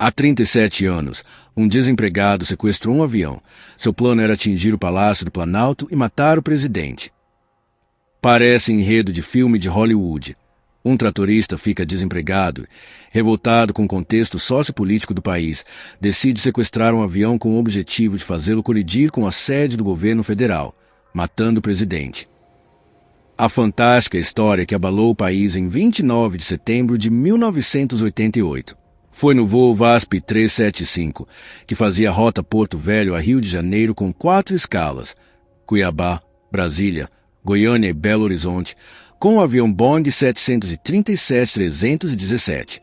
Há 37 anos, um desempregado sequestrou um avião. Seu plano era atingir o Palácio do Planalto e matar o presidente. Parece enredo de filme de Hollywood. Um tratorista fica desempregado, revoltado com o contexto sociopolítico do país, decide sequestrar um avião com o objetivo de fazê-lo colidir com a sede do governo federal, matando o presidente. A fantástica história que abalou o país em 29 de setembro de 1988. Foi no voo VASP 375, que fazia a rota Porto Velho a Rio de Janeiro com 4 escalas, Cuiabá, Brasília, Goiânia e Belo Horizonte, com o avião Boeing 737-317.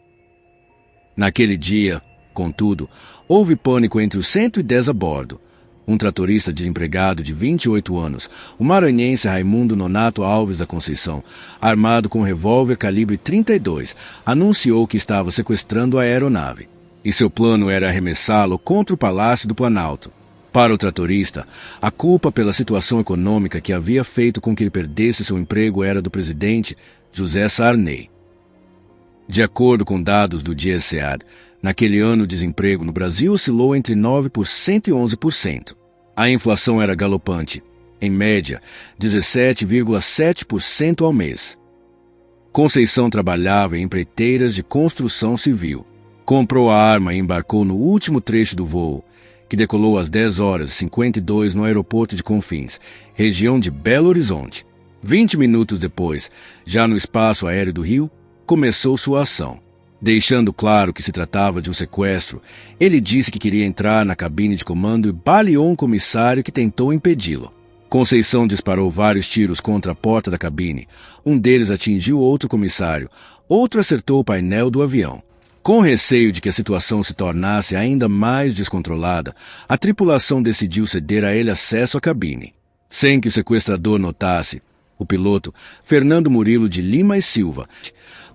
Naquele dia, contudo, houve pânico entre os 110 a bordo. Um tratorista desempregado de 28 anos, o maranhense Raimundo Nonato Alves da Conceição, armado com um revólver calibre 32, anunciou que estava sequestrando a aeronave, e seu plano era arremessá-lo contra o Palácio do Planalto. Para o tratorista, a culpa pela situação econômica que havia feito com que ele perdesse seu emprego era do presidente José Sarney. De acordo com dados do GSEAD, naquele ano o desemprego no Brasil oscilou entre 9% e 11%. A inflação era galopante, em média, 17,7% ao mês. Conceição trabalhava em empreiteiras de construção civil. Comprou a arma e embarcou no último trecho do voo, que decolou às 10h52 no aeroporto de Confins, região de Belo Horizonte. 20 minutos depois, já no espaço aéreo do Rio, começou sua ação. Deixando claro que se tratava de um sequestro, ele disse que queria entrar na cabine de comando e baleou um comissário que tentou impedi-lo. Conceição disparou vários tiros contra a porta da cabine. Um deles atingiu outro comissário, outro acertou o painel do avião. Com receio de que a situação se tornasse ainda mais descontrolada, a tripulação decidiu ceder a ele acesso à cabine. Sem que o sequestrador notasse, o piloto, Fernando Murilo de Lima e Silva,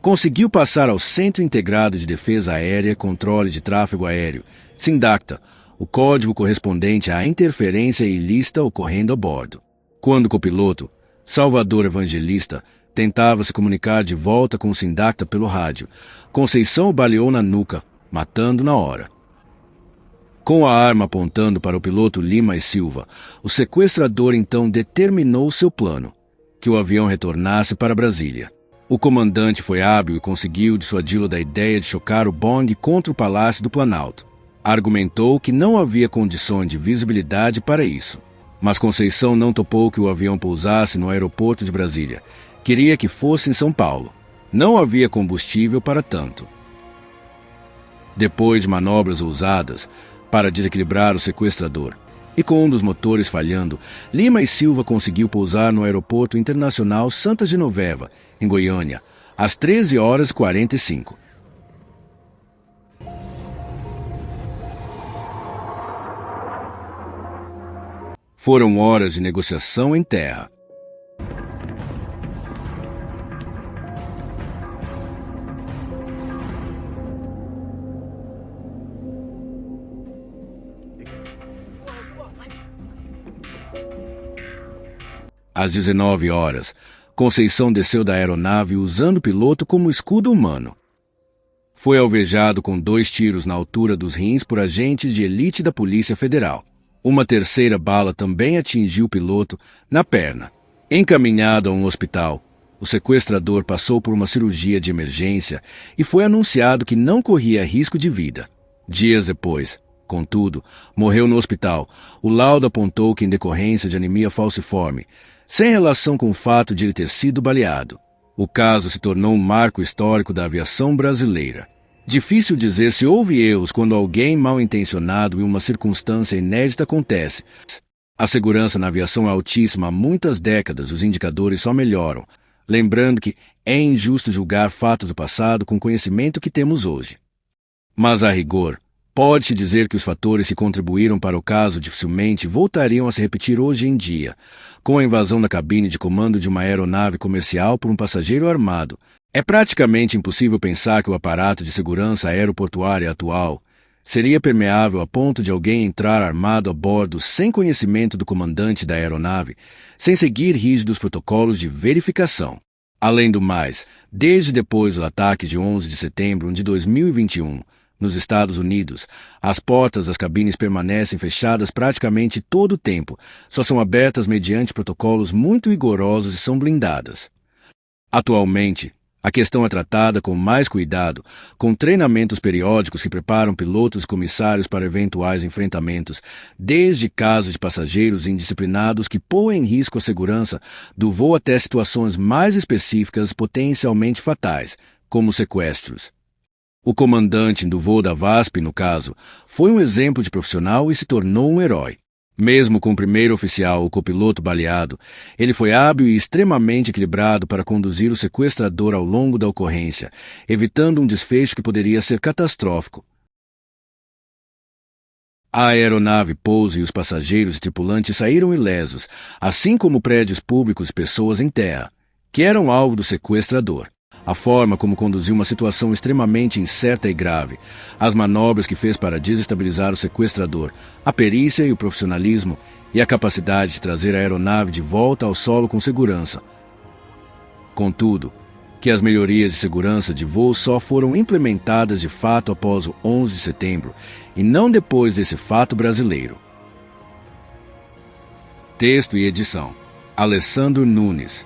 conseguiu passar ao Centro Integrado de Defesa Aérea e Controle de Tráfego Aéreo, SINDACTA, o código correspondente à interferência ilícita ocorrendo a bordo. Quando o copiloto, Salvador Evangelista, tentava se comunicar de volta com o SINDACTA pelo rádio, Conceição o baleou na nuca, matando na hora. Com a arma apontando para o piloto Lima e Silva, o sequestrador então determinou seu plano, que o avião retornasse para Brasília. O comandante foi hábil e conseguiu dissuadi-lo da ideia de chocar o Boeing contra o Palácio do Planalto. Argumentou que não havia condições de visibilidade para isso. Mas Conceição não topou que o avião pousasse no aeroporto de Brasília. Queria que fosse em São Paulo. Não havia combustível para tanto. Depois de manobras ousadas para desequilibrar o sequestrador, e com um dos motores falhando, Lima e Silva conseguiu pousar no Aeroporto Internacional Santa Genoveva, em Goiânia, às 13h45. Foram horas de negociação em terra. Às 19h, Conceição desceu da aeronave usando o piloto como escudo humano. Foi alvejado com 2 tiros na altura dos rins por agentes de elite da Polícia Federal. Uma terceira bala também atingiu o piloto na perna. Encaminhado a um hospital, o sequestrador passou por uma cirurgia de emergência e foi anunciado que não corria risco de vida. Dias depois, contudo, morreu no hospital. O laudo apontou que em decorrência de anemia falciforme, sem relação com o fato de ele ter sido baleado. O caso se tornou um marco histórico da aviação brasileira. Difícil dizer se houve erros quando alguém mal intencionado e uma circunstância inédita acontece. A segurança na aviação é altíssima há muitas décadas, os indicadores só melhoram. Lembrando que é injusto julgar fatos do passado com o conhecimento que temos hoje. Mas, a rigor, pode-se dizer que os fatores que contribuíram para o caso dificilmente voltariam a se repetir hoje em dia. Com a invasão da cabine de comando de uma aeronave comercial por um passageiro armado, é praticamente impossível pensar que o aparato de segurança aeroportuária atual seria permeável a ponto de alguém entrar armado a bordo sem conhecimento do comandante da aeronave, sem seguir rígidos protocolos de verificação. Além do mais, desde depois do ataque de 11 de setembro de 2021, Nos Estados Unidos, as portas das cabines permanecem fechadas praticamente todo o tempo, só são abertas mediante protocolos muito rigorosos e são blindadas. Atualmente, a questão é tratada com mais cuidado, com treinamentos periódicos que preparam pilotos e comissários para eventuais enfrentamentos, desde casos de passageiros indisciplinados que põem em risco a segurança do voo até situações mais específicas potencialmente fatais, como sequestros. O comandante do voo da VASP, no caso, foi um exemplo de profissional e se tornou um herói. Mesmo com o primeiro oficial, o copiloto baleado, ele foi hábil e extremamente equilibrado para conduzir o sequestrador ao longo da ocorrência, evitando um desfecho que poderia ser catastrófico. A aeronave pousa e os passageiros e tripulantes saíram ilesos, assim como prédios públicos e pessoas em terra, que eram alvo do sequestrador. A forma como conduziu uma situação extremamente incerta e grave, as manobras que fez para desestabilizar o sequestrador, a perícia e o profissionalismo e a capacidade de trazer a aeronave de volta ao solo com segurança. Contudo, que as melhorias de segurança de voo só foram implementadas de fato após o 11 de setembro e não depois desse fato brasileiro. Texto e edição: Alessandro Nunes.